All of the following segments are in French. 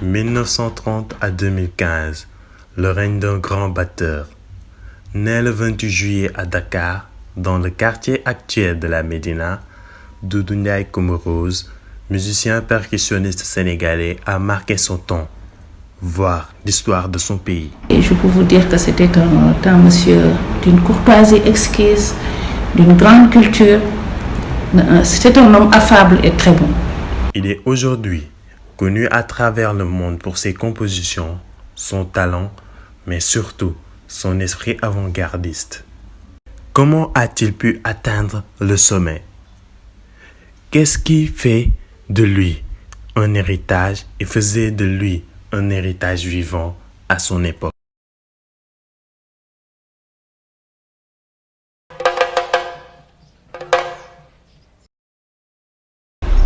1930 à 2015, le règne d'un grand batteur. Né le 28 juillet à Dakar, dans le quartier actuel de la Médina, Doudou Ndiaye Coumba Rose, musicien percussionniste sénégalais, a marqué son temps, voire l'histoire de son pays. Et je peux vous dire que c'était un monsieur d'une courtoisie exquise, d'une grande culture. C'était un homme affable et très bon. Il est aujourd'hui connu à travers le monde pour ses compositions, son talent, mais surtout son esprit avant-gardiste. Comment a-t-il pu atteindre le sommet? Qu'est-ce qui fait de lui un héritage et faisait de lui un héritage vivant à son époque?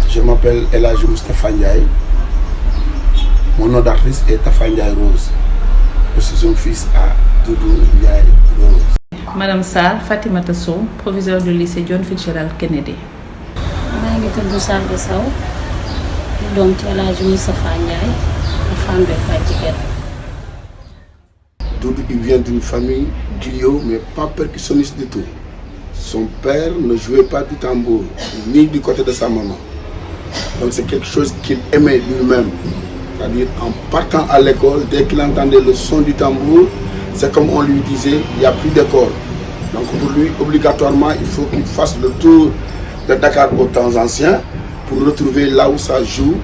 Je m'appelle Elhadji Moustapha Ndiaye. Mon nom d'artiste est Tafa Ndiaye Rose. Je suis un fils à Doudou Ndiaye Rose. Madame Sarr Fatimata Sow, proviseur du lycée John Fitzgerald Kennedy. maa ngi tudd Salde Sow doom ci Elhadji Moustapha Ndiaye femme de Fatick. Doudou, il vient d'une famille griot, mais pas percussionniste du tout. Son père ne jouait pas du tambour, ni du côté de sa maman. Donc c'est quelque chose qu'il aimait lui-même. C'est-à-dire en partant à l'école, dès qu'il entendait le son du tambour, c'est comme on lui disait, il n'y a plus d'école. Donc pour lui, obligatoirement, il faut qu'il fasse le tour de Dakar aux temps anciens pour retrouver là où ça joue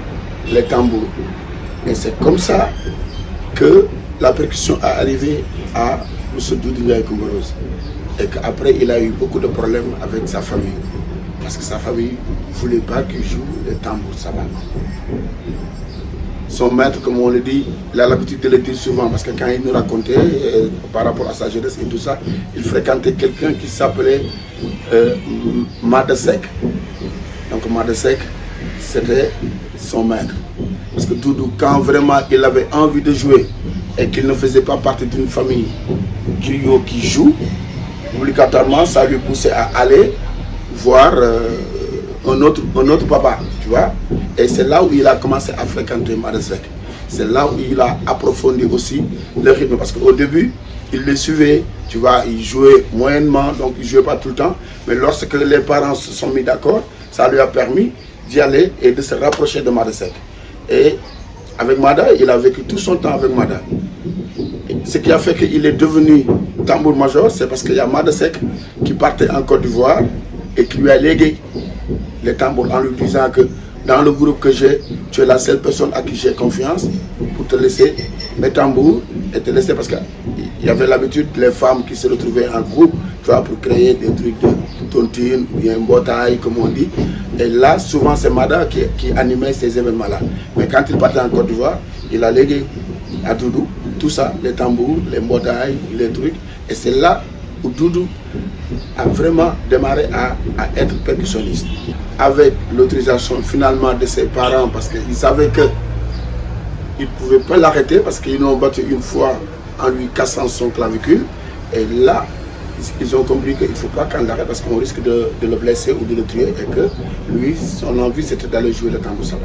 les tambours. Et c'est comme ça que la percussion est arrivée à M. Doudou Ndiaye Coumba Rose. Et qu'après, il a eu beaucoup de problèmes avec sa famille. Parce que sa famille ne voulait pas qu'il joue les tambours savants. Son maître, comme on le dit, il a l'habitude de le dire souvent, parce que quand il nous racontait par rapport à sa jeunesse et tout ça, il fréquentait quelqu'un qui s'appelait Madesek. Donc Madesek, c'était son maître. Parce que Doudou, quand vraiment il avait envie de jouer et qu'il ne faisait pas partie d'une famille griot qui joue, obligatoirement, ça lui poussait à aller voir un autre papa, tu vois. Et c'est là où il a commencé à fréquenter Madesek. C'est là où il a approfondi aussi le rythme. Parce qu'au début, il les suivait, tu vois, il jouait moyennement, donc il ne jouait pas tout le temps. Mais lorsque les parents se sont mis d'accord, ça lui a permis d'y aller et de se rapprocher de Madesek. Et avec Mada, il a vécu tout son temps avec Mada. Ce qui a fait qu'il est devenu tambour-major, c'est parce qu'il y a Madesek qui partait en Côte d'Ivoire et qui lui a légué les tambours en lui disant que dans le groupe que j'ai, tu es la seule personne à qui j'ai confiance pour te laisser mes tambours et te laisser, parce qu'il y avait l'habitude, les femmes qui se retrouvaient en groupe, tu vois, pour créer des trucs de tontine ou bien botaille, comme on dit. Et là, souvent, c'est Mada qui animait ces événements-là. Mais quand il partait en Côte d'Ivoire, il a légué à Doudou tout ça, les tambours, les botailles, les trucs. Et c'est là où Doudou a vraiment démarré à être percussionniste. Avec l'autorisation finalement de ses parents, parce qu'ils savaient qu'ils ne pouvaient pas l'arrêter, parce qu'ils l'ont battu une fois en lui cassant son clavicule. Et là, ils ont compris qu'il ne faut pas qu'on l'arrête, parce qu'on risque de le blesser ou de le tuer, et que lui, son envie, c'était d'aller jouer le tambour savant.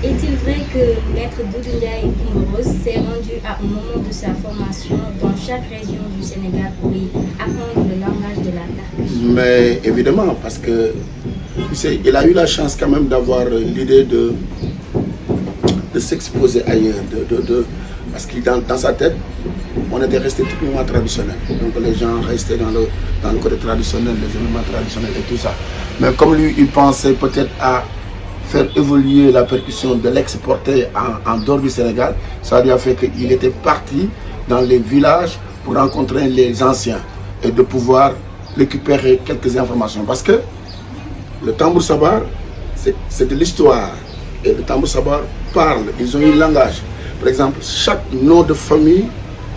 Est-il vrai que Maître Doudou Ndiaye Coumba Rose s'est rendu à un moment de sa formation dans chaque région du Sénégal pour y apprendre le langage de la percussion? Mais évidemment, parce que tu sais, il a eu la chance quand même d'avoir l'idée de s'exposer ailleurs, parce que dans sa tête, on était resté typiquement traditionnel. Donc les gens restaient dans le côté traditionnel, les éléments traditionnels et tout ça. Mais comme lui, il pensait peut-être à faire évoluer la percussion, de l'exporter en dehors du Sénégal, ça lui a fait qu'il était parti dans les villages pour rencontrer les anciens et de pouvoir récupérer quelques informations. Parce que le tambour sabar, c'est de l'histoire. Et le tambour sabar parle, ils ont un langage. Par exemple, chaque nom de famille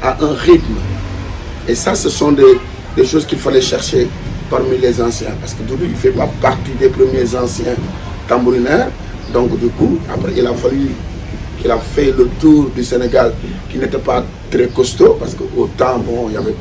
a un rythme. Et ça, ce sont des choses qu'il fallait chercher parmi les anciens. Parce que Doudou, il ne fait pas partie des premiers anciens tambourinaires. Donc du coup, après, il a fallu qu'il a fait le tour du Sénégal, qui n'était pas très costaud, parce qu'autant, bon, il n'y avait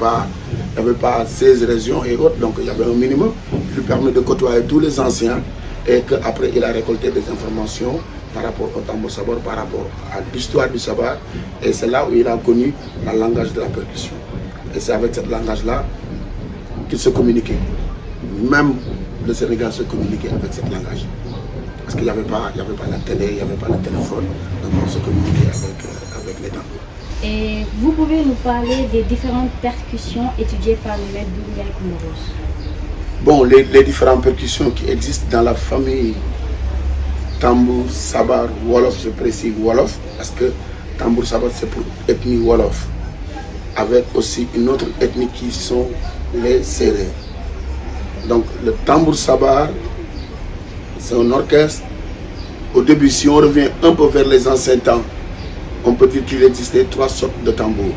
pas 16 régions et autres, donc il y avait un minimum qui lui permet de côtoyer tous les anciens et qu'après il a récolté des informations par rapport au tambour sabar, par rapport à l'histoire du sabar, et c'est là où il a connu le langage de la percussion. Et c'est avec ce langage-là qu'il se communiquait. Même le Sénégal se communiquait avec ce langage. Parce qu'il n'y avait pas la télé, il n'y avait pas le téléphone, donc on se communiquait avec les tambours. Et vous pouvez nous parler des différentes percussions étudiées par le maître Doudou Ndiaye Coumba Rose? Bon, les différentes percussions qui existent dans la famille tambour, sabar, wolof, je précise wolof, parce que tambour, sabar, c'est pour ethnie wolof, avec aussi une autre ethnie qui sont les Sérères. Donc le tambour sabar, c'est un orchestre. Au début, si on revient un peu vers les anciens temps, on peut dire qu'il existait 3 sortes de tambours,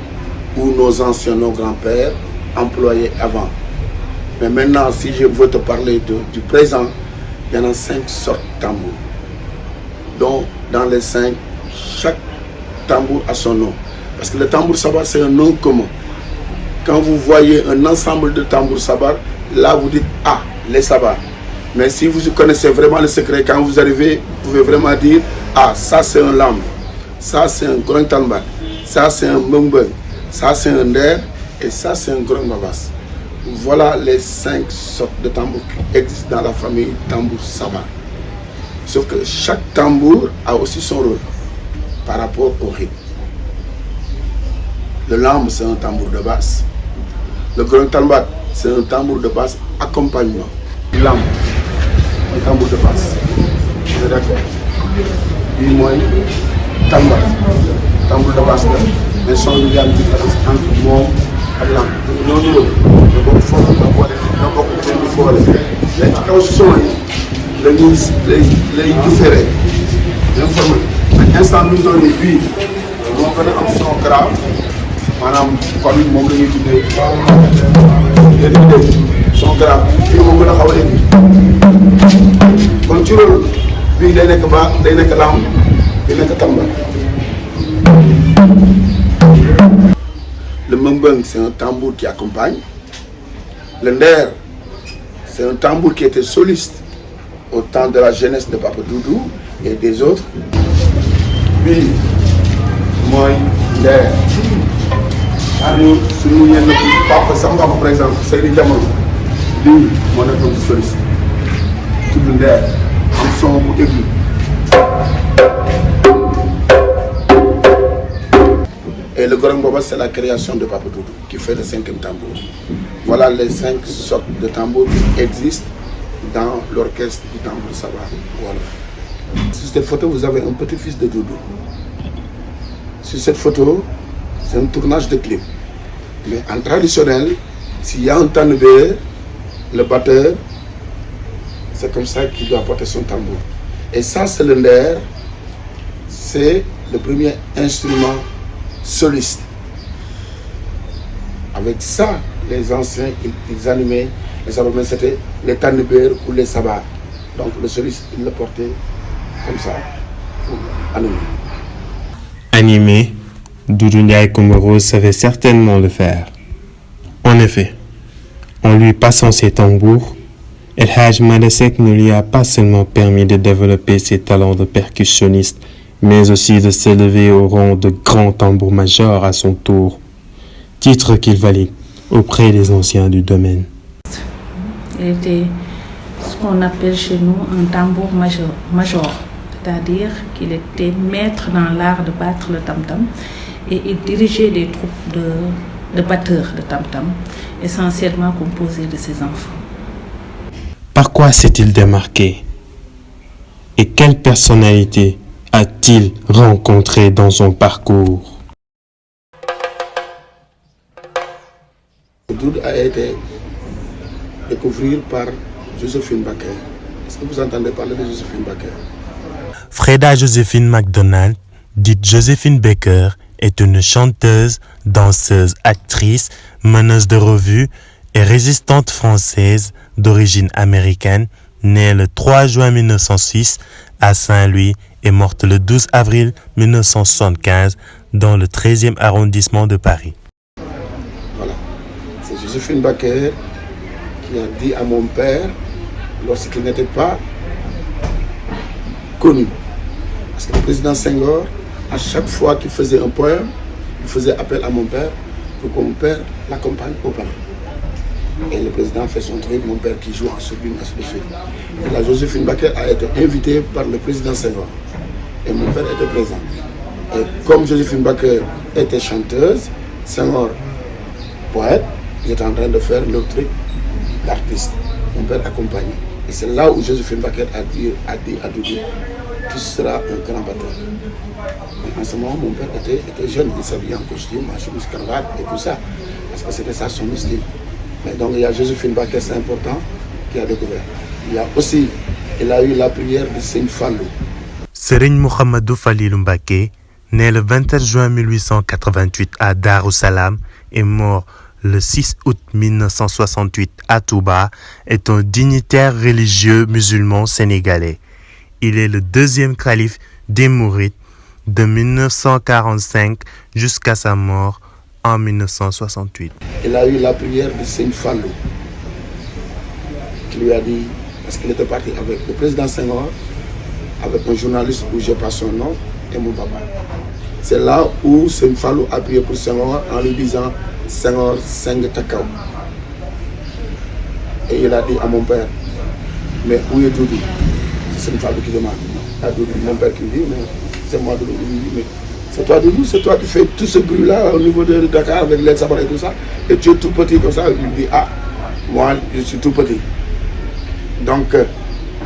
où nos anciens, nos grands-pères employaient avant. Mais maintenant, si je veux te parler du présent, il y en a 5 sortes de tambours. Donc, dans les 5, chaque tambour a son nom. Parce que le tambour sabar, c'est un nom commun. Quand vous voyez un ensemble de tambours sabar, là vous dites « Ah, les sabars ». Mais si vous connaissez vraiment le secret, quand vous arrivez, vous pouvez vraiment dire « Ah, ça c'est un lamb, ça c'est un grand tambar, ça c'est un mbeng, ça c'est un nder et ça c'est un grand babas ». Voilà les 5 sortes de tambours qui existent dans la famille tambour sabar. Sauf que chaque tambour a aussi son rôle par rapport au rythme. Le lamb, c'est un tambour de basse. Le grand tambar, c'est un tambour de basse accompagnement. Le lamb, un tambour de basse. Vous êtes d'accord? Et moi, tambour de basse, mais son lien entre moi et lamb. Non, non, le fond, les différés. L'instant nous on est vu, on connaît un son grave, maanaam kon moom la ñuy tuddee son grave fii moom gën a xaw a indi kon ci loolu bii day nekk ba day nekk lamb day nekk tamba. Le mbeng, c'est un tambour qui accompagne. Le nder, c'est un tambour qui était soliste au temps de la jeunesse de Papa Doudou et des autres. Puis, moi, nder. Nous, si nous y a Papa Samba, par exemple, c'est les diamants. Lui, mon époux soliste. Tout le nder, en son pour aigu. Et le Gorong Baba, c'est la création de Papa Doudou qui fait le 5e tambour. Voilà les 5 sortes de tambours qui existent dans l'orchestre du tambour sabar. Voilà. Sur cette photo, vous avez un petit-fils de Doudou. Sur cette photo, c'est un tournage de clip. Mais en traditionnel, s'il y a un tanbé, le batteur, c'est comme ça qu'il doit porter son tambour. Et ça, c'est le nder, c'est le premier instrument soliste. Avec ça, les anciens, ils animaient les sabars, mais c'était les tanbers ou les sabars. Donc le soliste, il le portait comme ça pour animer. Animé, Doudou Ndiaye Coumba Rose savait certainement le faire. En effet, en lui passant ses tambours, El Hadj Malick Seck ne lui a pas seulement permis de développer ses talents de percussionniste, mais aussi de s'élever au rang de grand tambour-major à son tour, titre qu'il valide auprès des anciens du domaine. Il était ce qu'on appelle chez nous un tambour major, c'est-à-dire qu'il était maître dans l'art de battre le tam-tam et il dirigeait des troupes de batteurs de tam-tam, essentiellement composées de ses enfants. Par quoi s'est-il démarqué? Et quelle personnalité a-t-il rencontré dans son parcours? Doudou a été découvert par Joséphine Baker. Est-ce que vous entendez parler de Joséphine Baker? Freda Joséphine McDonald, dite Joséphine Baker, est une chanteuse, danseuse, actrice, meneuse de revue et résistante française d'origine américaine, née le 3 juin 1906 à Saint-Louis et morte le 12 avril 1975 dans le 13e arrondissement de Paris. Voilà. C'est Joséphine Baker qui a dit à mon père, lorsqu'il n'était pas connu. Parce que le président Senghor, à chaque fois qu'il faisait un poème, il faisait appel à mon père pour que mon père l'accompagne au palais. Et le président fait son truc, mon père qui joue en sourdine, ainsi de suite. Et la Joséphine Baker a été invitée par le président Senghor. Et mon père était présent. Et comme Joséphine Baker était chanteuse, Senghor poète, j'étais en train de faire le truc d'artiste. Mon père accompagné. Et c'est là où Joséphine Baker a dit à Doudou, tu seras un grand batteur. Mais en ce moment, mon père était jeune, il s'habillait en costume, en chemise cravate et tout ça. Parce que c'était ça son style. Mais donc il y a Joséphine Baker, c'est important, qui a découvert. Il y a aussi, il a eu la prière de Seigne Fallou. Serigne Mohamedou Falilou Mbacké, né le 27 juin 1888 à Darussalam et mort le 6 août 1968 à Touba, est un dignitaire religieux musulman sénégalais. Il est le deuxième calife des Mourides de 1945 jusqu'à sa mort en 1968. Il a eu la prière de Seigne Fallou, qui lui a dit, parce qu'il était parti avec le président Senghor, avec un journaliste où j'ai pas son nom, et mon papa. C'est là où Seigne Fallou a prié pour Senghor en lui disant Senghor Seng Takao. Et il a dit à mon père, mais où est Doudou? C'est Seigne Fallou qui demande. À Doudou, mon père qui dit, mais c'est moi Doudou. Mais c'est toi Doudou, c'est toi qui fais tout ce bruit-là au niveau de Dakar avec les sabres et tout ça. Et tu es tout petit comme ça. Il lui dit, ah, moi je suis tout petit. Donc,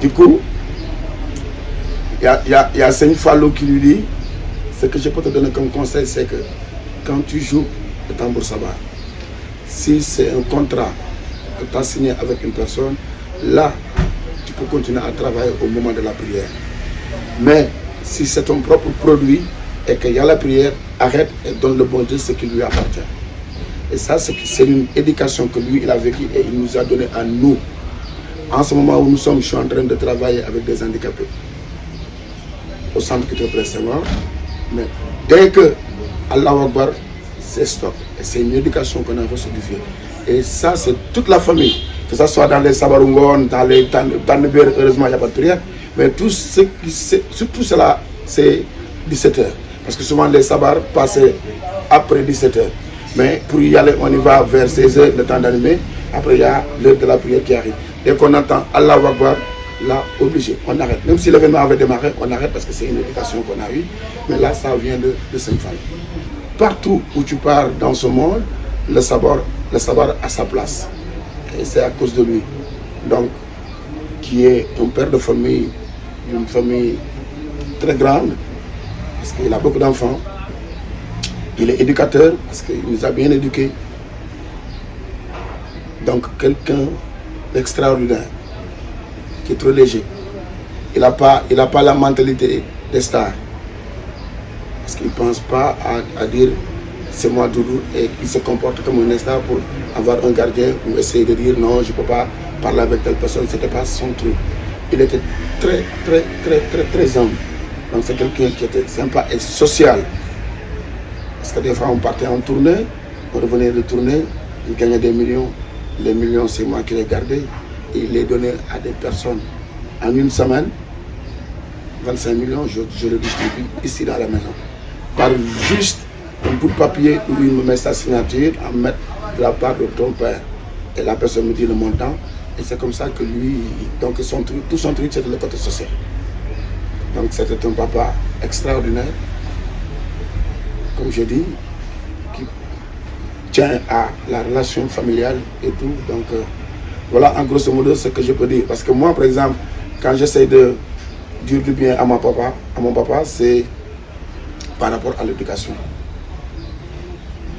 du coup, il y a Seigne Fallou qui lui dit, ce que je peux te donner comme conseil, c'est que quand tu joues le tambour sabar, si c'est un contrat que tu as signé avec une personne, là, tu peux continuer à travailler au moment de la prière. Mais si c'est ton propre produit et qu'il y a la prière, arrête et donne le bon Dieu ce qui lui appartient. Et ça, c'est une éducation que lui, il a vécue et il nous a donné à nous. En ce moment où nous sommes, je suis en train de travailler avec des handicapés au centre qui te présente. Mais dès que Allah Akbar, c'est stop. Et c'est une éducation qu'on a reçue du vieux. Et ça, c'est toute la famille. Que ce soit dans les Sabarongon, dans les Tanneber, heureusement, il n'y a pas de prière. Mais surtout cela, c'est 17h. Parce que souvent, les Sabars passaient après 17h. Mais pour y aller, on y va vers 16h, le temps d'animer. Après, il y a l'heure de la prière qui arrive. Dès qu'on entend Allah Akbar, là, obligé, on arrête. Même si l'événement avait démarré, on arrête parce que c'est une éducation qu'on a eue. Mais là, ça vient de Seigne Fallou. Partout où tu pars dans ce monde, le sabar a sa place. Et c'est à cause de lui. Donc, qui est un père de famille, d'une famille très grande, parce qu'il a beaucoup d'enfants. Il est éducateur, parce qu'il nous a bien éduqués. Donc, quelqu'un d'extraordinaire, qui est trop léger. Il n'a pas la mentalité des stars. Parce qu'il ne pense pas à dire c'est moi Doudou et il se comporte comme un star pour avoir un gardien ou essayer de dire non, je ne peux pas parler avec telle personne. Ce n'était pas son truc. Il était très, très, très, très, très humble. Donc c'est quelqu'un qui était sympa et social. Parce que des fois on partait en tournée, on revenait de tournée, il gagnait des millions. Les millions, c'est moi qui les gardais. Et il les donnait à des personnes. En une semaine, 25 millions, je le distribue ici dans la maison. Par juste un bout de papier où il me met sa signature à mettre de la part de ton père. Et la personne me dit le montant. Et c'est comme ça que lui, donc tout son truc, c'était le côté social. Donc c'était un papa extraordinaire, comme je dis, qui tient à la relation familiale et tout. Donc voilà en grosso modo ce que je peux dire. Parce que moi, par exemple, quand j'essaie de dire du bien à mon papa, c'est par rapport à l'éducation.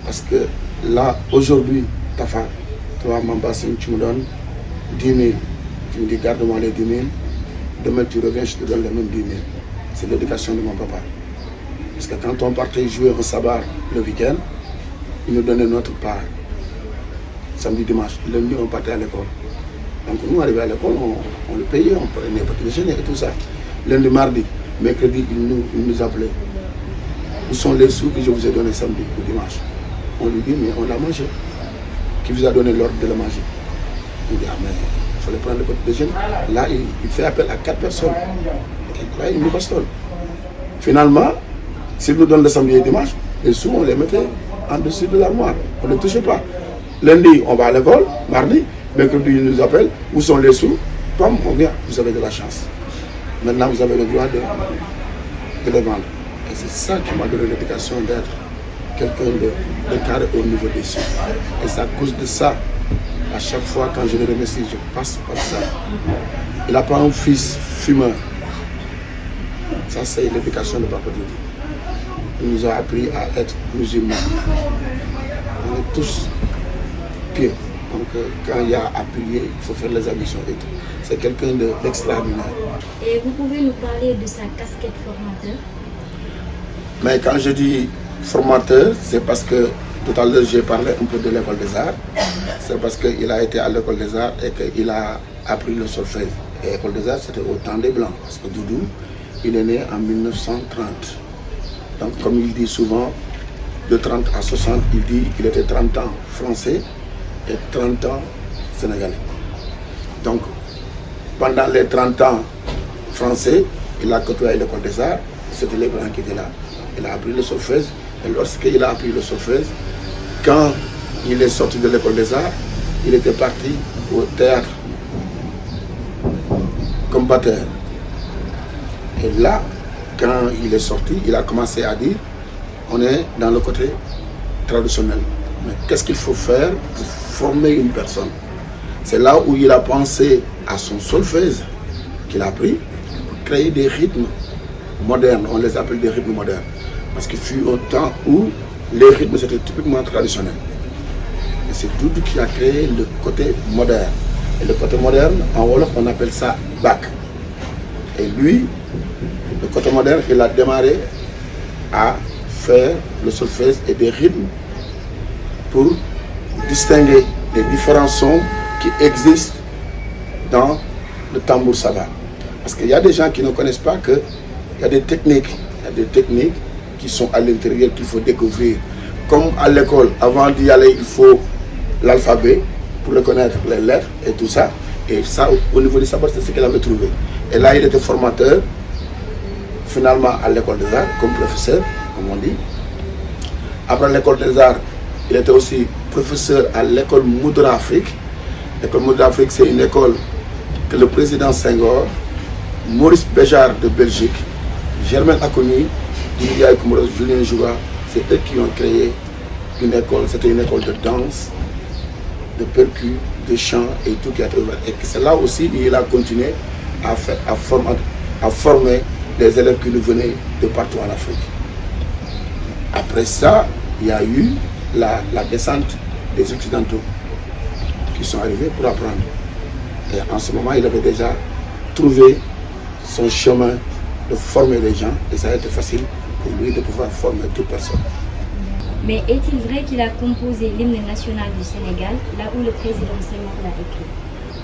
Parce que là, aujourd'hui, Tafa, toi, Mambassine, tu me donnes 10 000. Tu me dis, garde-moi les 10 000. Demain, tu reviens, je te donne les mêmes 10 000. C'est l'éducation de mon papa. Parce que quand on partait jouer au sabar le week-end, il nous donnait notre part. Samedi, dimanche. Lundi, on partait à l'école. Donc nous, arrivés à l'école, on le payait, on prenait petit déjeuner et tout ça. Lundi, mardi, mercredi, il nous appelait. Où sont les sous que je vous ai donnés samedi ou dimanche? On lui dit, mais on l'a mangé. Qui vous a donné l'ordre de le manger? Il dit, ah mais il fallait prendre le petit déjeuner. Là, il fait appel à 4 personnes. Là, il nous bastonne. Finalement, s'il nous donne le samedi et dimanche, les sous, on les mettait en dessus de l'armoire. On ne touchait pas. Lundi, on va à l'école, mardi, mercredi, il nous appelle, où sont les sous? Pam, on vient, vous avez de la chance. Maintenant, vous avez le droit de les vendre. Et c'est ça qui m'a donné l'éducation d'être quelqu'un de carré au niveau des sous. Et c'est à cause de ça, à chaque fois quand je le remercie, je passe par ça. Il n'a pas un fils fumeur. Ça, c'est l'éducation de Papa Doudou. Il nous a appris à être musulmans. On est tous pieux. Donc, quand il y a à prier, il faut faire les ablutions et tout. C'est quelqu'un d'extraordinaire. Et vous pouvez nous parler de sa casquette formateur? Mais quand je dis formateur, c'est parce que tout à l'heure j'ai parlé un peu de l'école des arts. C'est parce qu'il a été à l'école des arts et qu'il a appris le solfège. Et l'école des arts, c'était au temps des Blancs. Parce que Doudou, il est né en 1930. Donc, comme il dit souvent, de 30 à 60, il dit qu'il était 30 ans français et 30 ans sénégalais. Donc, pendant les 30 ans français, il a côtoyé l'école des arts. C'était les Blancs qui étaient là. Il a appris le solfège. Et lorsqu'il a appris le solfège, quand il est sorti de l'école des arts, il était parti au théâtre comme batteur. Et là, quand il est sorti, il a commencé à dire, on est dans le côté traditionnel. Mais qu'est-ce qu'il faut faire pour former une personne? C'est là où il a pensé à son solfège qu'il a appris pour créer des rythmes modernes. On les appelle des rythmes modernes. Parce qu'il fut un temps où les rythmes étaient typiquement traditionnels. Et c'est Doudou qui a créé le côté moderne. Et le côté moderne, en Wolof, on appelle ça bac. Et lui, le côté moderne, il a démarré à faire le solfège et des rythmes pour distinguer les différents sons qui existent dans le tambour savane. Parce qu'il y a des gens qui ne connaissent pas qu'il y a des techniques qui sont à l'intérieur qu'il faut découvrir. Comme à l'école, avant d'y aller, il faut l'alphabet pour reconnaître les lettres et tout ça. Et ça, au niveau du sabre, c'est ce qu'il avait trouvé. Et là, il était formateur, finalement, à l'école des arts, comme professeur, comme on dit. Après l'école des arts, il était aussi professeur à l'école Moudra Afrique. L'école Moudra Afrique, c'est une école que le président Senghor, Maurice Béjart de Belgique, Germaine Acogny, Didier Koumoros, Julien Jouba, c'est eux qui ont créé une école. C'était une école de danse, de percus, de chant et tout qui a été ouvert. Et c'est là aussi qu'il a continué à former des élèves qui nous venaient de partout en Afrique. Après ça, il y a eu la descente des Occidentaux qui sont arrivés pour apprendre. Et en ce moment, il avait déjà trouvé son chemin de former les gens et ça a été facile pour lui de pouvoir former toute personne. Mais est-il vrai qu'il a composé l'hymne national du Sénégal, là où le président Senghor l'a écrit?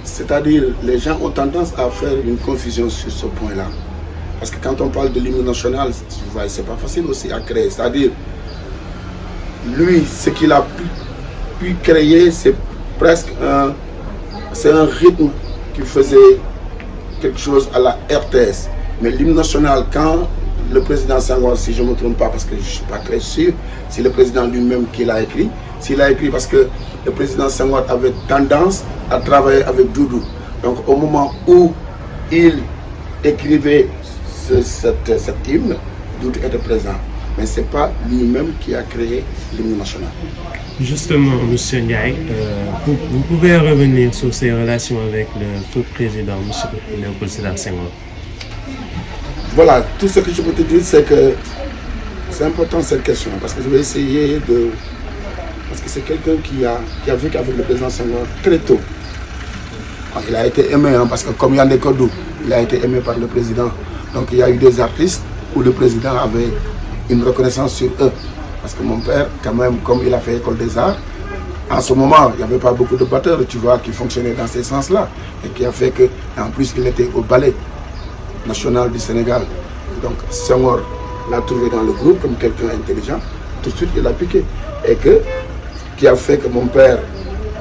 C'est-à-dire, les gens ont tendance à faire une confusion sur ce point-là. Parce que quand on parle de l'hymne national, c'est pas facile aussi à créer. C'est-à-dire, lui, ce qu'il a pu créer, c'est presque un rythme qui faisait quelque chose à la RTS. Mais l'hymne national, quand le président Senghor, si je ne me trompe pas, parce que je ne suis pas très sûr, c'est le président lui-même qui l'a écrit. S'il l'a écrit parce que le président Senghor avait tendance à travailler avec Doudou. Donc au moment où il écrivait cet hymne, Doudou était présent. Mais ce n'est pas lui-même qui a créé l'hymne national. Justement, M. Ndiaye, vous pouvez revenir sur ses relations avec le feu président, M. Léopold Sédar Senghor. Voilà, tout ce que je peux te dire, c'est que c'est important cette question, parce que je vais essayer de... Parce que c'est quelqu'un qui a vécu avec le président Senghor très tôt. Il a été aimé, parce que comme Yandé Kodou, il a été aimé par le président. Donc il y a eu des artistes où le président avait une reconnaissance sur eux. Parce que mon père, quand même, comme il a fait école des arts, en ce moment, il n'y avait pas beaucoup de batteurs, tu vois, qui fonctionnaient dans ces sens-là. Et qui a fait qu'en plus, il était au ballet national du Sénégal. Donc Senghor l'a trouvé dans le groupe comme quelqu'un intelligent. Tout de suite, il a piqué. Et qui a fait que mon père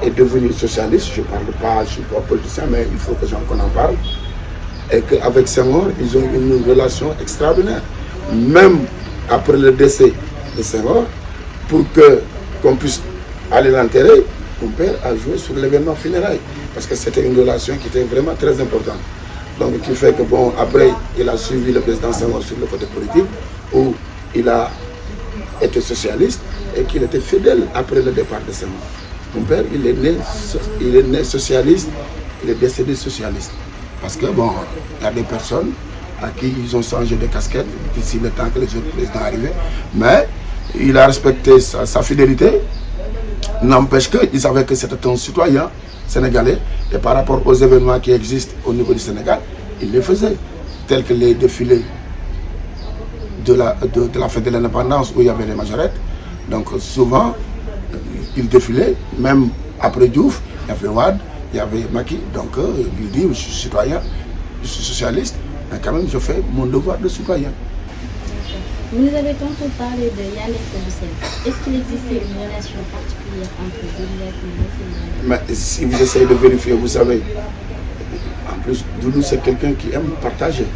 est devenu socialiste. Je ne parle pas, je ne suis pas politicien, mais il faut qu'on en parle. et qu'avec Senghor, ils ont une relation extraordinaire. Même après le décès de Senghor, pour qu'on puisse aller l'enterrer, mon père a joué sur l'événement funérailles, parce que c'était une relation qui était vraiment très importante. Donc, qui fait que, bon, après, il a suivi le président Senghor sur le côté politique, où il a été socialiste et qu'il était fidèle après le départ de Senghor. Mon père, il est né socialiste, il est décédé socialiste. Parce que, bon, il y a des personnes à qui ils ont changé de casquette d'ici le temps que les autres présidents arrivaient, mais il a respecté sa fidélité. N'empêche qu'il savait que c'était un citoyen sénégalais et par rapport aux événements qui existent au niveau du Sénégal, il les faisait, tels que les défilés de la fête de l'indépendance où il y avait les majorettes. Donc souvent, il défilait, même après Diouf, il y avait Wade, il y avait Macky. Donc il dit, je suis citoyen, je suis socialiste, mais quand même je fais mon devoir de citoyen. Vous nous avez tantôt parlé de Yandé Codou-Sène. Est-ce qu'il existait une relation particulière entre Doudou et Yandé? Mais si vous essayez de vérifier, vous savez, en plus, Doudou c'est quelqu'un qui aime partager.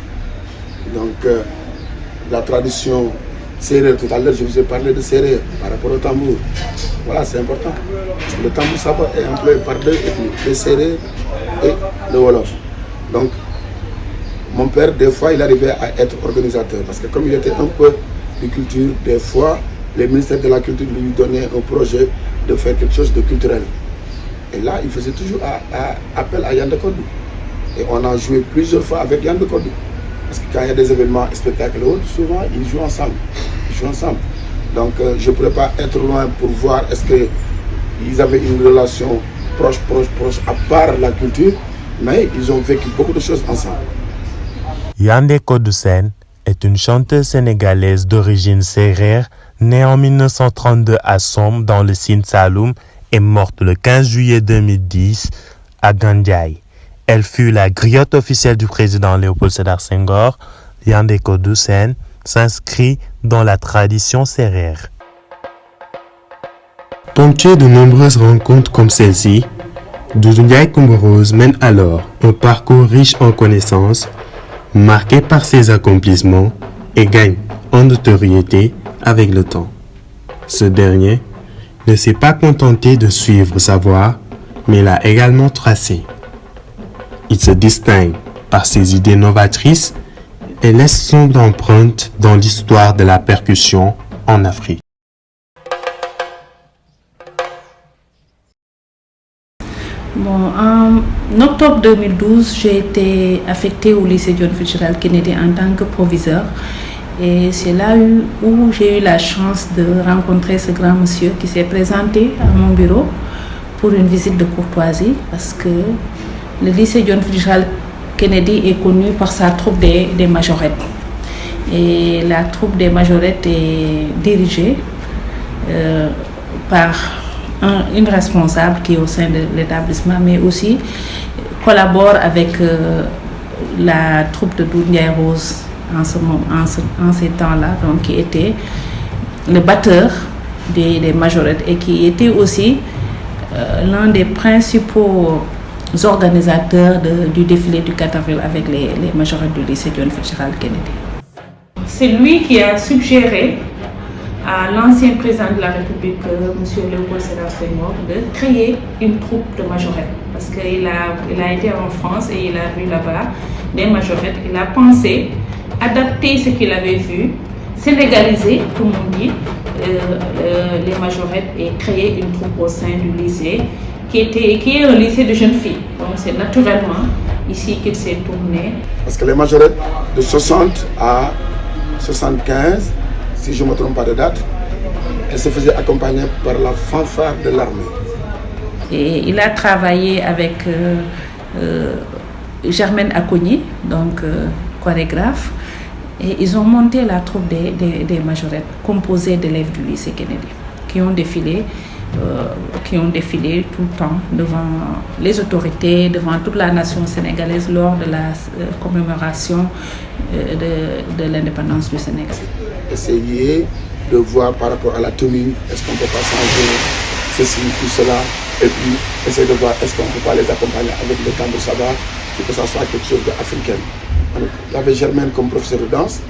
Donc la tradition sérère, tout à l'heure je vous ai parlé de sérère par rapport au tambour. Voilà, c'est important. Parce que le tambour saba est employé par deux ethnies, le sérère et le wolof. Donc mon père, des fois, il arrivait à être organisateur parce que comme il était un peu de culture, des fois, les ministères de la culture lui donnaient un projet de faire quelque chose de culturel. Et là, il faisait toujours appel à Yandé Codou. Et on a joué plusieurs fois avec Yandé Codou. Parce que quand il y a des événements spectacles autres, souvent, ils jouent ensemble. Donc, je ne pourrais pas être loin pour voir est-ce qu'ils avaient une relation proche, à part la culture, mais ils ont vécu beaucoup de choses ensemble. Yandé Codou-Sène est une chanteuse sénégalaise d'origine sérère, née en 1932 à Somme dans le Sine Saloum et morte le 15 juillet 2010 à Gandiaye. Elle fut la griotte officielle du président Léopold Sédar Senghor. Yandé Codou-Sène s'inscrit dans la tradition sérère. Ponctué de nombreuses rencontres comme celle-ci, Doudou Ndiaye Coumba Rose mène alors un parcours riche en connaissances, marqué par ses accomplissements et gagne en notoriété avec le temps. Ce dernier ne s'est pas contenté de suivre sa voie, mais l'a également tracée. Il se distingue par ses idées novatrices et laisse son empreinte dans l'histoire de la percussion en Afrique. Bon, en octobre 2012, j'ai été affectée au lycée John Fitzgerald Kennedy en tant que proviseur. Et c'est là où j'ai eu la chance de rencontrer ce grand monsieur qui s'est présenté à mon bureau pour une visite de courtoisie parce que le lycée John Fitzgerald Kennedy est connu par sa troupe des majorettes. Et la troupe des majorettes est dirigée par une responsable qui est au sein de l'établissement, mais aussi collabore avec la troupe de Doudou Ndiaye Rose en ces temps-là, donc qui était le batteur des majorettes et qui était aussi l'un des principaux organisateurs du défilé du 4 avril avec les majorettes du lycée John Fitzgerald Kennedy. C'est lui qui a suggéré à l'ancien président de la République, M. Léopold Sédar Senghor, de créer une troupe de majorettes. Parce qu'il a été en France et il a vu là-bas des majorettes. Il a pensé adapter ce qu'il avait vu, sénégaliser, comme on dit, les majorettes et créer une troupe au sein du lycée, qui est un lycée de jeunes filles. Donc c'est naturellement ici qu'il s'est tourné. Parce que les majorettes de 60 à 75, si je ne me trompe pas de date, elle se faisait accompagner par la fanfare de l'armée. Et il a travaillé avec Germaine Acogny, donc chorégraphe, et ils ont monté la troupe des majorettes, composée d'élèves du lycée Kennedy, qui ont défilé tout le temps devant les autorités, devant toute la nation sénégalaise lors de la commémoration de l'indépendance du Sénégal. Essayer de voir par rapport à la tenue, est-ce qu'on ne peut pas changer ceci, tout cela, et puis essayer de voir est-ce qu'on ne peut pas les accompagner avec le tambour sabah, que ça soit quelque chose d'africain. Il y avait Germaine comme professeur de danse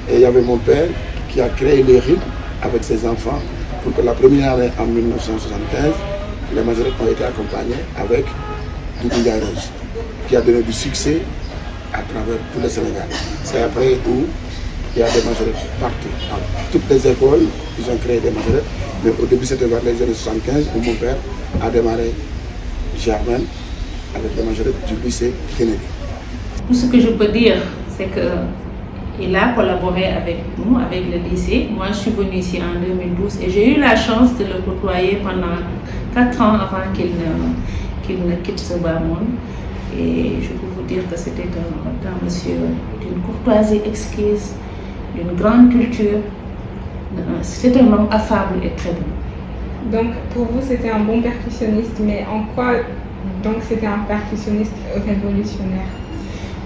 et il y avait mon père qui a créé les rythmes avec ses enfants pour que la première année en 1975, les majorettes ont été accompagnées avec Doudou Ndiaye Rose, qui a donné du succès à travers tout le Sénégal. C'est après où il y a des majorettes partout. Dans toutes les écoles, ils ont créé des majorettes. Mais au début, c'était vers les années 75 où mon père a démarré Germaine avec les majorettes du lycée Kennedy. Tout ce que je peux dire, c'est qu'il a collaboré avec nous, avec le lycée. Moi, je suis venue ici en 2012 et j'ai eu la chance de le côtoyer pendant 4 ans avant qu'il ne quitte ce bas monde. Et je peux vous dire que c'était un monsieur d'une courtoisie exquise, d'une grande culture. C'était un homme affable et très bon. Donc pour vous c'était un bon percussionniste, mais en quoi donc c'était un percussionniste révolutionnaire?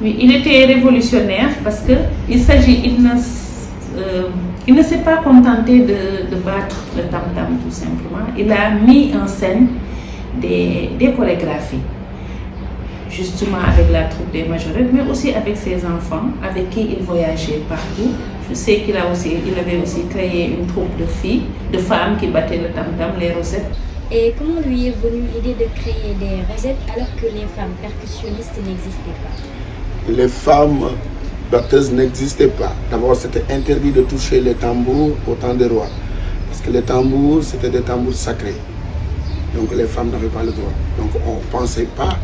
Oui, il était révolutionnaire parce que il ne s'est pas contenté de battre le tam-tam tout simplement. Il a mis en scène des chorégraphies, justement avec la troupe des majorettes, mais aussi avec ses enfants, avec qui il voyageait partout. Je sais qu'il avait aussi créé une troupe de femmes qui battaient le tam-tam, les rosettes. Et comment lui est venue l'idée de créer des rosettes alors que les femmes percussionnistes n'existaient pas? Les femmes batteuses n'existaient pas. D'abord, c'était interdit de toucher les tambours au temps des rois. Parce que les tambours, c'était des tambours sacrés. Donc les femmes n'avaient pas le droit. Donc on ne pensait pas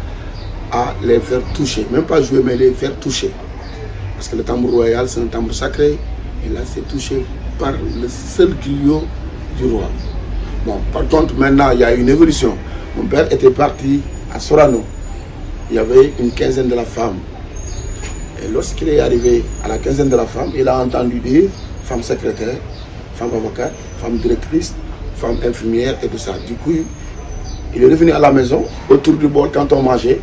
à les faire toucher. Même pas jouer, mais les faire toucher. Parce que le tambour royal, c'est un tambour sacré. Et là, c'est touché par le seul griot du roi. Bon, par contre, maintenant, il y a une évolution. Mon père était parti à Sorano. Il y avait une quinzaine de la femme. Et lorsqu'il est arrivé à la quinzaine de la femme, il a entendu dire femme secrétaire, femme avocate, femme directrice, femme infirmière et tout ça. Du coup, il est revenu à la maison, autour du bol, quand on mangeait.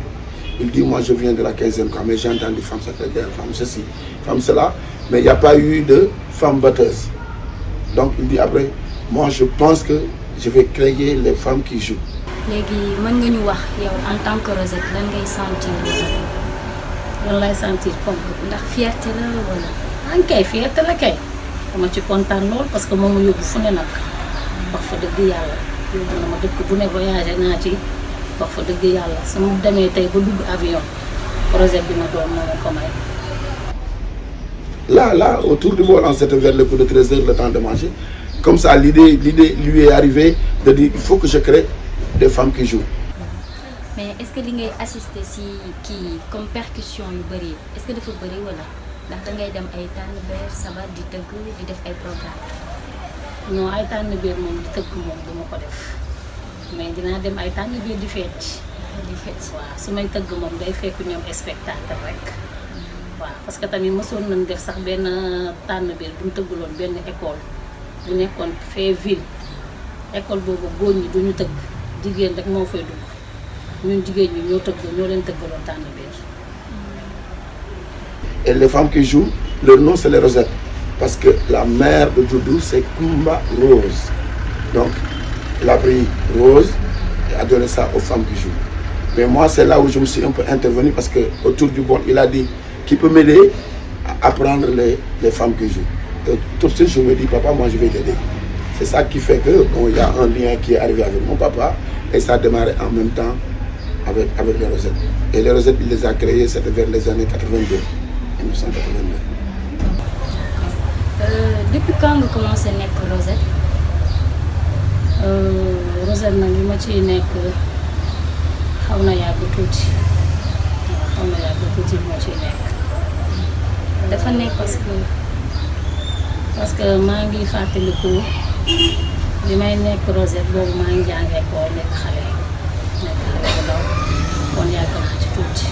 Il dit, moi je viens de la quinzaine, mais j'ai entendu femme secrétaire, femme ceci, femme cela, mais il n'y a pas eu de femme batteuse. Donc il dit après, moi je pense que je vais créer les femmes qui jouent. Légui mën nga ñu wax yow en tant que Rosette lan ngay sentir lan lay sentir comme ndax fierté la wala an kay fierté la kay dama ci kontaan lool parce que moom yóbbu fu ne nag wax fa dëgg yàlla yóbbu na ma dëkk bu ne voyagé naa ci wax fa dëgg yàlla su ma demee tey ba dugg avion Rosette bi ma doon moo ma ko may. Là, autour du bol, c'était vers le coup de 13h, le temps de manger. Comme ça, l'idée lui est arrivée de dire il faut que je crée des femmes qui jouent. Mais est-ce que li ngay assister si kii comme percussion yu bëri est-ce que dafa bëri wala ndax da ngay dem ay tànnbeer sabar di tëgg di def ay programme? Non ay tànnbeer moom di tëgg moom duma ko def mais dinaa dem ay tànnbeer di fecc waaw su may tëgg moom day fekk ñoom spectacle rek waaw parce que tamit mësoon nañ def sax benn tànnbeer bu ñu tëggaloon benn école bu nekkoon fee ville école boobu góor ñi duñu tëgg jigéen rek moo fay dugg ñun jigéen ñi ñoo leen tëggaloon tànnbeer. Et les femmes qui jouent, leur nom c'est les Rosettes. Parce que la mère de Doudou c'est Kumba Rose. Donc il a pris Rose et a donné ça aux femmes qui jouent. Mais moi c'est là où je me suis un peu intervenu parce que autour du bol il a dit qui peut m'aider à apprendre les femmes qui jouent. Et tout de suite je me dis papa moi je vais t'aider. C'est ça qui fait que bon, y a un lien qui est arrivé avec mon papa et ça a démarré en même temps avec les Rosettes. Et les Rosettes il les a créées c'était vers les années 82. 1982. Depuis quand nga commencé nekk Rosette? Rosette nag li ma ciy nekk xaw na yàgg tuuti moo ciy nekk. Dafa nekk parce que maa ngi fàttaliku li may nekk Rosette boobu maa ngi jàngee ko nekk xale bu ndaw kon yàgg naa ci tuuti.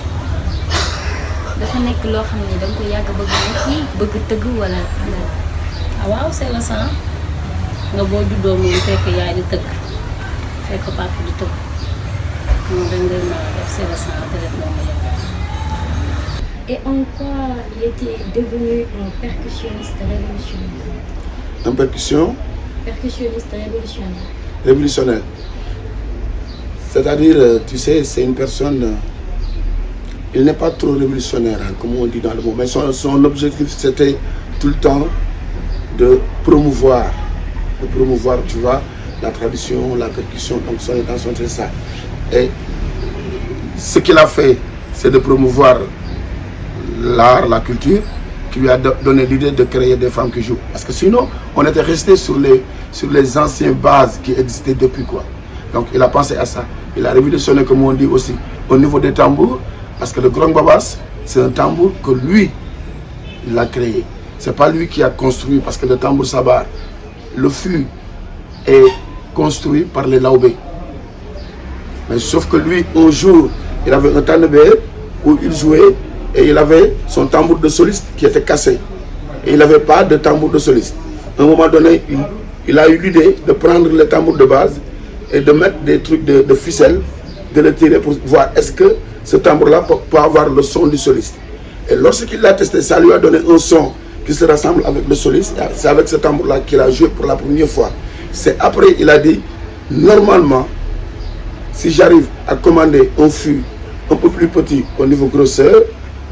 dafa nekk loo xam ne danga ko yàgg bëgg tëgg wala. Ah waaw c'est le sang nga boo juddoo moom fekk yaay di tëgg fekk papa di tëgg moom dañ leen mën a def c'est le sang peut-être moom la yëg. Et en quoi il était devenu un percussionniste révolutionnaire? Un Percussionniste révolutionnaire. Révolutionnaire. C'est-à-dire, tu sais, c'est une personne il n'est pas trop révolutionnaire, hein, comme on dit dans le mot, mais son objectif c'était tout le temps de promouvoir, tu vois, la tradition, la percussion, donc son intention c'est ça. Et ce qu'il a fait, c'est de promouvoir l'art, la culture, qui lui a donné l'idée de créer des femmes qui jouent. Parce que sinon, on était resté sur les anciennes bases qui existaient depuis quoi. Donc il a pensé à ça. Il a révolutionné, comme on dit aussi, au niveau des tambours, parce que le Grand Babas, c'est un tambour que lui, il a créé. C'est pas lui qui a construit, parce que le tambour sabar, le fût est construit par les Laobés. Mais sauf que lui, un jour, il avait un tanebé où il jouait et il avait son tambour de soliste qui était cassé. Et il n'avait pas de tambour de soliste. À un moment donné, il a eu l'idée de prendre le tambour de base et de mettre des trucs de ficelle, de le tirer pour voir est-ce que ce tambour-là peut avoir le son du soliste. Et lorsqu'il l'a testé, ça lui a donné un son qui se rassemble avec le soliste. C'est avec ce tambour-là qu'il a joué pour la première fois. C'est après, il a dit, normalement, si j'arrive à commander un fût un peu plus petit au niveau grosseur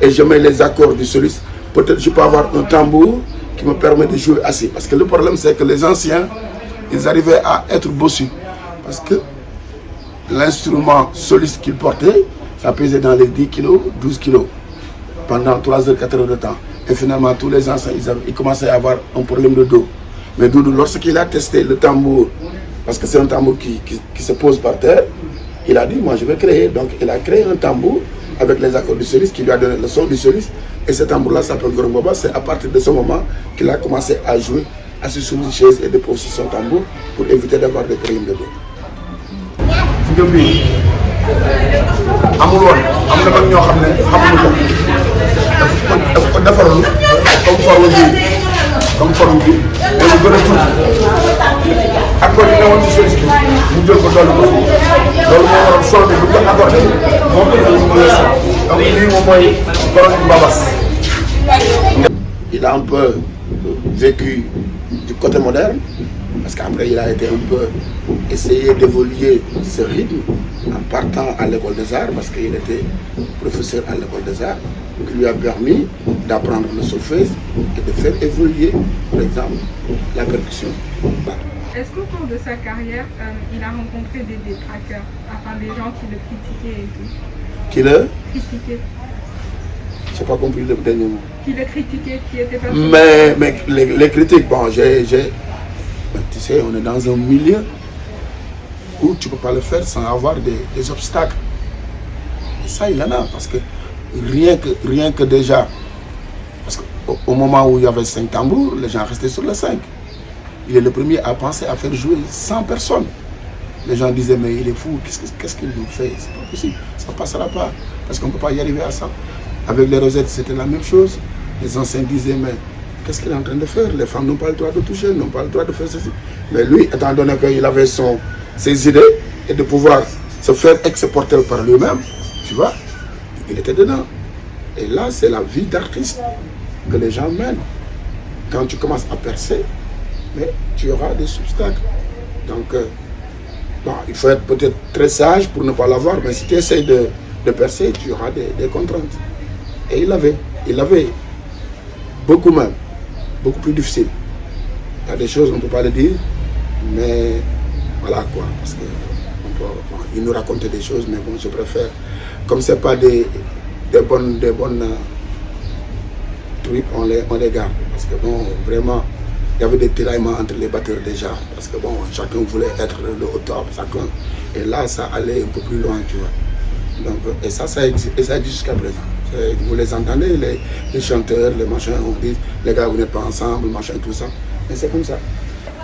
et je mets les accords du soliste, peut-être je peux avoir un tambour qui me permet de jouer assez. Parce que le problème, c'est que les anciens, ils arrivaient à être bossus. Parce que l'instrument soliste qu'ils portaient, ça pesait dans les 10 kilos, 12 kilos, pendant 3 heures, 4 heures de temps. Et finalement, tous les anciens, ils commençaient à avoir un problème de dos. Mais Doudou, lorsqu'il a testé le tambour, parce que c'est un tambour qui se pose par terre, il a dit, moi je vais créer. Donc il a créé un tambour avec les accords du soliste qui lui a donné le son du soliste. Et ce tambour-là s'appelle Grand Baba. C'est à partir de ce moment qu'il a commencé à jouer, assis sur une chaise et de poser son tambour pour éviter d'avoir des problèmes de dos. Comme forme bi dañu gën a tuuti accord yi newoon ci soliste bi mu jël ko dolli ko loolu moo waral son bi bu ko accordé moo ko ñu mën a donc lii moom mooy borom Babas. Il a un peu vécu du côté moderne parce qu'après il a été un peu essayé d'évoluer ce rythme en partant à l'école des arts parce qu'il était professeur à l'école des arts qui lui a permis d'apprendre le solfège et de faire évoluer, par exemple, la percussion. Est-ce qu'au cours de sa carrière, il a rencontré des détraqueurs, enfin des gens qui le critiquaient et tout? Qui le critiquaient? Je n'ai pas compris le dernier mot. Qui le critiquaient, qui étaient pas... Mais les critiques, bon, tu sais, on est dans un milieu où tu ne peux pas le faire sans avoir des obstacles. Et ça, il en a, parce que rien que déjà, parce qu'au moment où il y avait 5 tambours, les gens restaient sur les 5. Il est le premier à penser à faire jouer 100 personnes. Les gens disaient, mais il est fou, qu'est-ce qu'il nous fait? C'est pas possible, ça ne passera pas, parce qu'on ne peut pas y arriver à ça. Avec les rosettes, c'était la même chose. Les anciens disaient, mais qu'est-ce qu'il est en train de faire? Les femmes n'ont pas le droit de toucher, n'ont pas le droit de faire ceci. Mais lui, étant donné qu'il avait ses idées et de pouvoir se faire exporter par lui-même, tu vois, il était dedans. Et là, c'est la vie d'artiste que les gens mènent. Quand tu commences à percer, mais tu auras des obstacles. Donc, bon, il faut être peut-être très sage pour ne pas l'avoir, mais si tu essaies de percer, tu auras des contraintes. Et il avait beaucoup même, beaucoup plus difficile. Il y a des choses, on ne peut pas le dire, mais voilà quoi, parce que il nous racontait des choses, mais bon, je préfère, comme ce n'est pas des bonnes trucs, on les garde. Parce que bon, vraiment, il y avait des tiraillements entre les batteurs déjà. Parce que bon, chacun voulait être le au top, chacun. Et là, ça allait un peu plus loin, tu vois. Donc, et ça existe jusqu'à présent. Vous les entendez, les chanteurs, les machins, on dit, les gars, vous n'êtes pas ensemble, machin, tout ça. Mais c'est comme ça.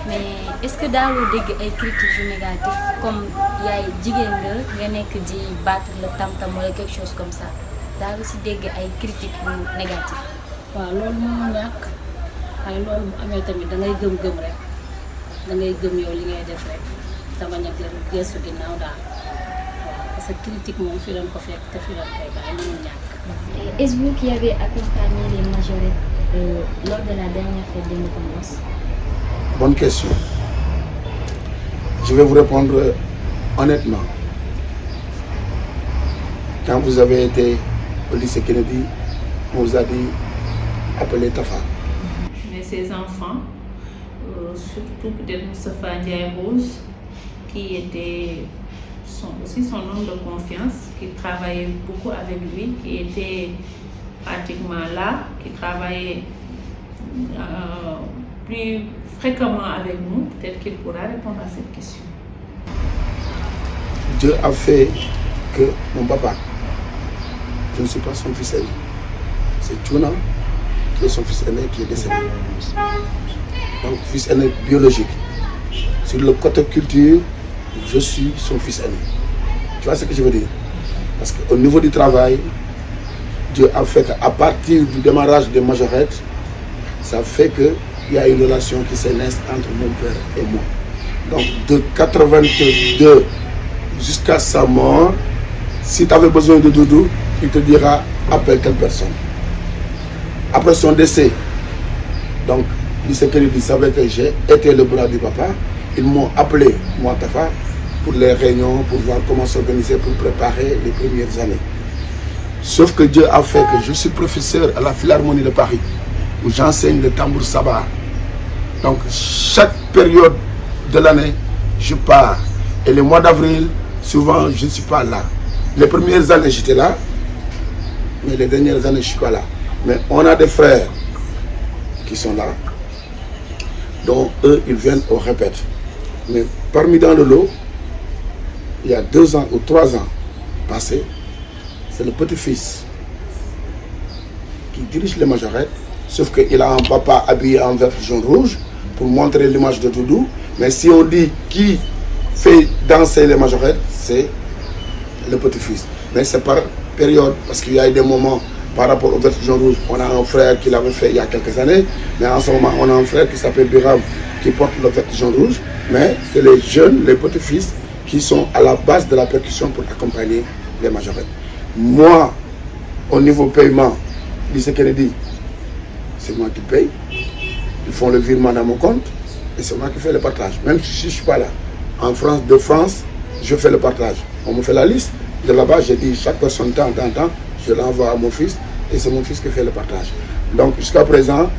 Mais est-ce que daawoo dégg ay critiques yu négatif comme yaay jigéen nga nekk di battre le tam-tam wala quelque chose comme ça daawoo si dégg ay critiques yu négatif? waaw loolu moo ñàkk waaye loolu bu amee tamit da ngay gëm-gëm rek da ngay gëm yow li ngay def rek te bañ a gëstu ginnaaw daal waaw parce que critique moom fi lañ ko fekk te fi lañ koy bàyyi mënul ñàkk. Est-ce vous qui avez accompagné les majorettes lors de la dernière fête d'indépendance? Bonne question. Je vais vous répondre honnêtement. Quand vous avez été au lycée Kennedy, on nous a dit appelez Tafa. Mais ses enfants, surtout peut-être Moustapha Ndiaye Rose, qui était aussi son homme de confiance, qui travaillait beaucoup avec lui, qui était pratiquement là, qui travaillait plus fréquemment avec nous, peut-être qu'il pourra répondre à cette question. Dieu a fait que mon papa, je ne suis pas son fils aîné. C'est Tchouna qui est son fils aîné qui est décédé. Donc, fils aîné biologique. Sur le côté culture, je suis son fils aîné. Tu vois ce que je veux dire? Parce qu'au niveau du travail, Dieu a fait qu'à partir du démarrage des majorettes, ça fait qu'il y a une relation qui s'est née entre mon père et moi. Donc, de 82 jusqu'à sa mort, si tu avais besoin de doudou, il te dira appelle telle personne. Après son décès, donc, lycée Kennedy savait que j'ai été le bras du papa. Ils m'ont appelé, moi, Tafa, pour les réunions, pour voir comment s'organiser, pour préparer les premières années. Sauf que Dieu a fait que je suis professeur à la Philharmonie de Paris, où j'enseigne le tambour sabar. Donc, chaque période de l'année, je pars. Et le mois d'avril, souvent, je ne suis pas là. Les premières années, j'étais là, mais les dernières années, je ne suis pas là. Mais on a des frères qui sont là, dont eux, ils viennent au répète. Mais parmi dans le lot, il y a 2 ans ou 3 ans passés, c'est le petit-fils qui dirige les majorettes, sauf qu'il a un papa habillé en vert, jaune, rouge, pour montrer l'image de Doudou. Mais si on dit qui fait danser les majorettes, c'est le petit-fils. Mais c'est par période, parce qu'il y a eu des moments par rapport au vert, jaune, rouge. On a un frère qui l'avait fait il y a quelques années, mais en ce moment, on a un frère qui s'appelle Biram, qui porte le vert, jaune, rouge. Mais c'est les jeunes, les petits-fils, qui sont à la base de la percussion pour accompagner les majorettes. Moi, au niveau paiement, lycée Kennedy, c'est moi qui paye. Ils font le virement dans mon compte et c'est moi qui fais le partage. Même si je ne suis pas là. En France, de France, je fais le partage. On me fait la liste. De là-bas, j'ai dit chaque personne, tant, je l'envoie à mon fils et c'est mon fils qui fait le partage. Donc, jusqu'à présent,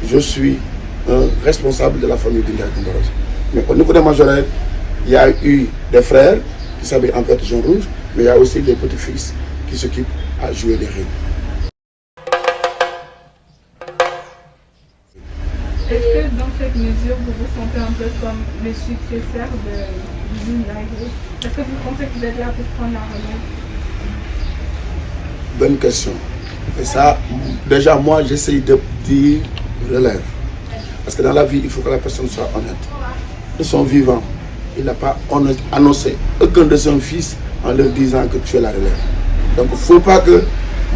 je suis un responsable de la famille d'India Kumbaros. Mais au niveau des majorettes, il y a eu des frères qui s'habillent en vert, jaune, rouge, mais il y a aussi des petits-fils qui s'occupent à jouer les règles. Est-ce que dans cette mesure, vous vous sentez un peu comme le successeur de Ndiaye Rose? Est-ce que vous pensez que vous êtes là pour prendre la relève? Bonne question. Et ça, déjà, moi, j'essaye de dire relève. Parce que dans la vie, il faut que la personne soit honnête. De son vivant, il n'a pas annoncé aucun de son fils en leur disant que tu es la relève. Donc, il ne faut pas que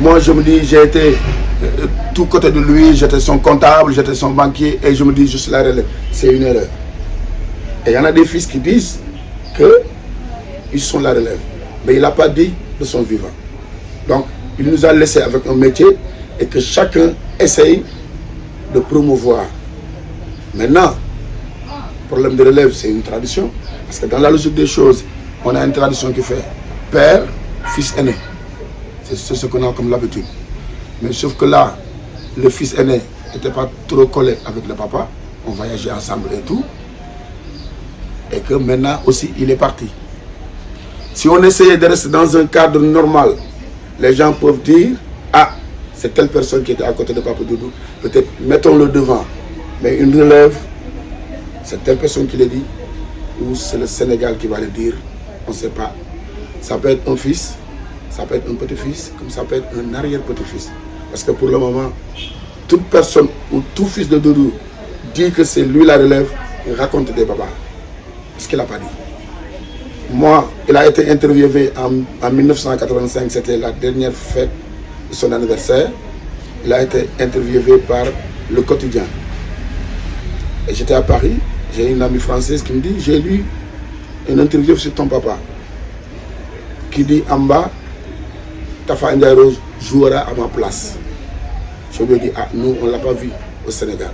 moi, je me dis, j'ai été tout côté de lui, j'étais son comptable, j'étais son banquier, et je me dis, je suis la relève. C'est une erreur. Et il y en a des fils qui disent qu'ils sont la relève. Mais il n'a pas dit de son vivant. Donc, il nous a laissé avec un métier et que chacun essaye de promouvoir. Maintenant, le problème de relève, c'est une tradition. Parce que dans la logique des choses, on a une tradition qui fait père, fils aîné. C'est ce qu'on a comme l'habitude. Mais sauf que là, le fils aîné n'était pas trop collé avec le papa. On voyageait ensemble et tout. Et que maintenant aussi, il est parti. Si on essayait de rester dans un cadre normal, les gens peuvent dire, ah, c'est telle personne qui était à côté de Papa Doudou. Peut-être mettons-le devant. Mais une relève, c'est telle personne qui le dit, ou c'est le Sénégal qui va le dire, on ne sait pas. Ça peut être un fils, ça peut être un petit-fils, comme ça peut être un arrière-petit-fils. Parce que pour le moment, toute personne ou tout fils de Doudou dit que c'est lui la relève, il raconte des babas. Ce qu'il n'a pas dit. Moi, il a été interviewé en 1985, c'était la dernière fête de son anniversaire. Il a été interviewé par Le Quotidien. Et j'étais à Paris, j'ai une amie française qui me dit, j'ai lu une interview sur ton papa, qui dit en bas, Tafa Ndiaye Rose jouera à ma place. Je lui ai dit, ah, nous, on ne l'a pas vu au Sénégal.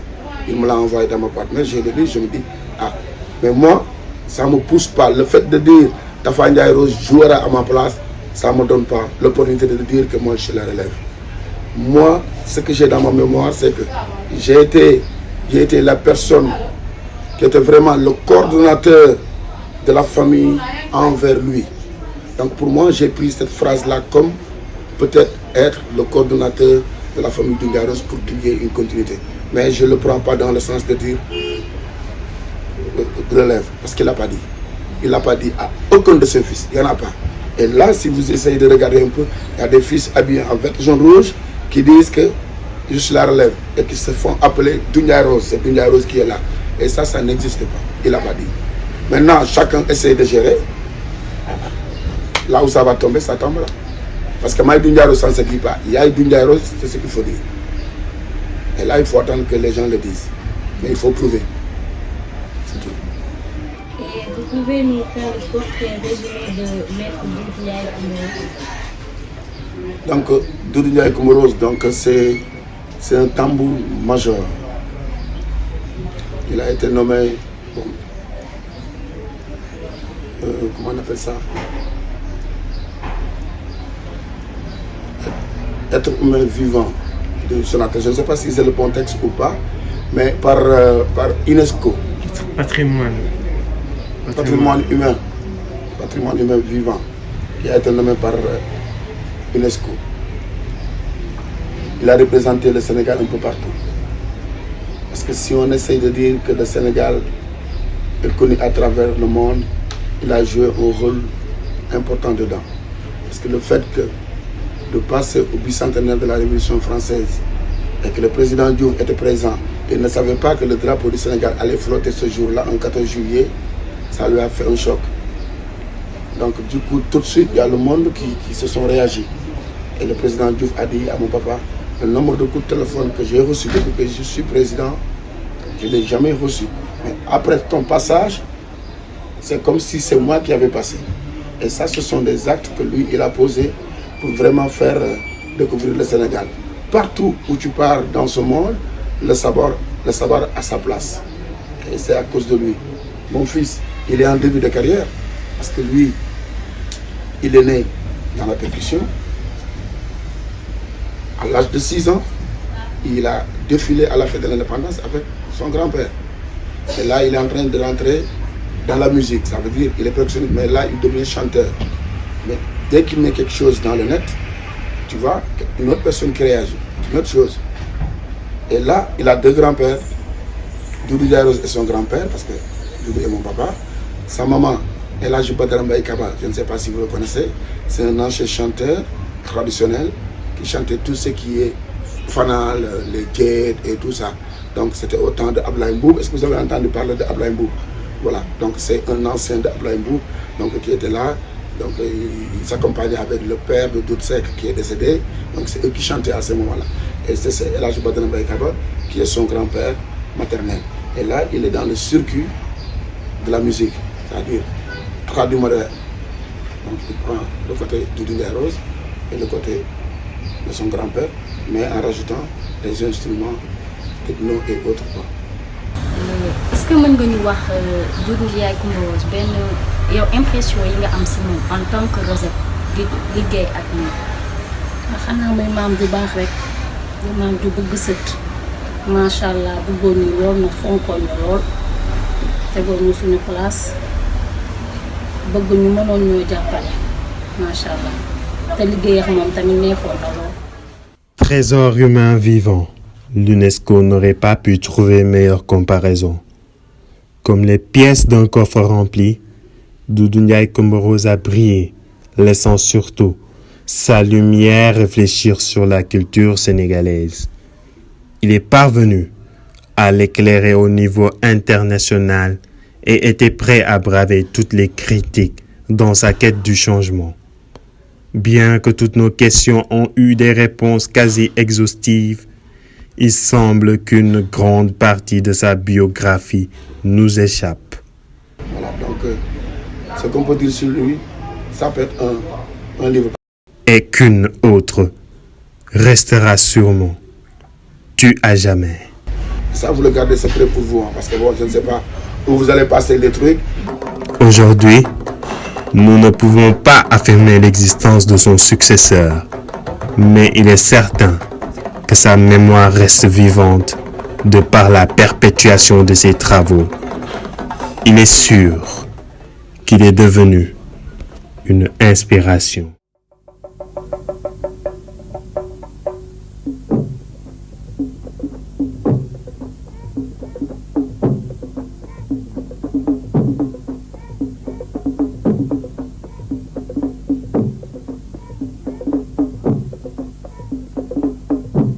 Il me l'a envoyé dans ma boîte mail, je l'ai lu, je me dis, ah, mais moi, ça ne me pousse pas. Le fait de dire Tafa Ndiaye Rose jouera à ma place, ça ne me donne pas l'opportunité de dire que moi je suis la relève. Moi, ce que j'ai dans ma mémoire, c'est que j'ai été la personne qui était vraiment le coordonnateur de la famille envers lui. Donc pour moi, j'ai pris cette phrase-là comme peut-être être le coordonnateur de la famille Doundiaye Rose pour qu'il y ait une continuité. Mais je ne le prends pas dans le sens de dire relève, parce qu'il n'a pas dit. Il n'a pas dit à aucun de ses fils, il n'y en a pas. Et là, si vous essayez de regarder un peu, il y a des fils habillés en vert, jaune, rouge qui disent que je suis la relève et qui se font appeler Doundiaye Rose. C'est Doundiaye Rose qui est là. Et ça n'existe pas. Il n'a pas dit. Maintenant, chacun essaie de gérer. Là où ça va tomber, ça tombera. Parce que Maï Doundiaye Rose, ça ne se dit pas. Il y a Doundiaye Rose, c'est ce qu'il faut dire. Et là, il faut attendre que les gens le disent. Mais il faut prouver. C'est tout. Et vous pouvez nous faire le portrait résumé de Maître Doundiaye Coumba Rose? Donc, Doundiaye Coumba Rose, donc c'est un tambour major. Il a été nommé, bon, comment on appelle ça? Être humain vivant de Sonatel. Je ne sais pas si c'est le bon texte ou pas, mais par UNESCO. Patrimoine humain. Patrimoine humain vivant, qui a été nommé par UNESCO. Il a représenté le Sénégal un peu partout. Parce que si on essaye de dire que le Sénégal est connu à travers le monde, il a joué un rôle important dedans. Parce que le fait que de passer au bicentenaire de la Révolution française et que le président Diouf était présent et ne savait pas que le drapeau du Sénégal allait flotter ce jour-là, en 14 juillet, ça lui a fait un choc. Donc du coup, tout de suite, il y a le monde qui se sont réagis. Et le président Diouf a dit à mon papa, le nombre de coups de téléphone que j'ai reçu depuis que je suis président, je ne l'ai jamais reçu. Mais après ton passage, c'est comme si c'est moi qui avais passé. Et ça, ce sont des actes que lui, il a posés pour vraiment faire découvrir le Sénégal. Partout où tu pars dans ce monde, le savoir a sa place. Et c'est à cause de lui. Mon fils, il est en début de carrière, parce que lui, il est né dans la percussion. À l'âge de 6 ans, il a défilé à la fête de l'indépendance avec son grand-père. Et là, il est en train de rentrer dans la musique. Ça veut dire qu'il est percussionniste, mais là, il devient chanteur. Mais dès qu'il met quelque chose dans le net, tu vois, une autre personne qui réagit, une autre chose. Et là, il a deux grands-pères, Doundiaye Rose et son grand-père, parce que Doudou est mon papa. Sa maman, Elhadji Badara Mbaye Kaba, je ne sais pas si vous le connaissez, c'est un ancien chanteur traditionnel qui chantait tout ce qui est fanal, les guettes et tout ça. Donc c'était au temps de Ablaye Mboub. Est-ce que vous avez entendu parler de Ablaye Mboub? Voilà, donc c'est un ancien de Ablaye Mboub, donc qui était là. Donc il s'accompagnait avec le père de Doudou Seck qui est décédé. Donc c'est eux qui chantaient à ce moment-là. Et c'est Elhadji Badara Mbaye Kaba qui est son grand-père maternel. Et là, il est dans le circuit de la musique, c'est-à-dire traduit moderne. Donc il prend le côté de Doundiaye Rose et le côté de son grand-père, mais en rajoutant des instruments techno et autres. Est-ce que mën nga ñu wax Doundiaye Coumba Rose benn yow impression yi nga am si moom en tant que Rosette di liggéey ak moom? Xanaa muy maam ju baax rek, maam ju bëgg sët, macha allah bëggoon ñu lool na fonkoon ñu lool, tegoon ñu suñu place, bëgg ñu mënoon ñoo jàppale, macha allah te liggéey ak moom tamit neexoon na lool. Trésor humain vivant. L'UNESCO n'aurait pas pu trouver meilleure comparaison. Comme les pièces d'un coffre rempli, Doundiaye Coumba Rose a brillé, laissant surtout sa lumière réfléchir sur la culture sénégalaise. Il est parvenu à l'éclairer au niveau international et était prêt à braver toutes les critiques dans sa quête du changement. Bien que toutes nos questions ont eu des réponses quasi exhaustives, il semble qu'une grande partie de sa biographie nous échappe. Voilà, donc ce qu'on peut dire sur lui, ça peut être un livre. Et qu'une autre restera sûrement tue à jamais. Ça, vous le gardez secret pour vous, hein, parce que bon, je ne sais pas où vous allez passer les trucs. Aujourd'hui, Nous ne pouvons pas affirmer l'existence de son successeur, mais il est certain que sa mémoire reste vivante de par la perpétuation de ses travaux. Il est sûr qu'il est devenu une inspiration.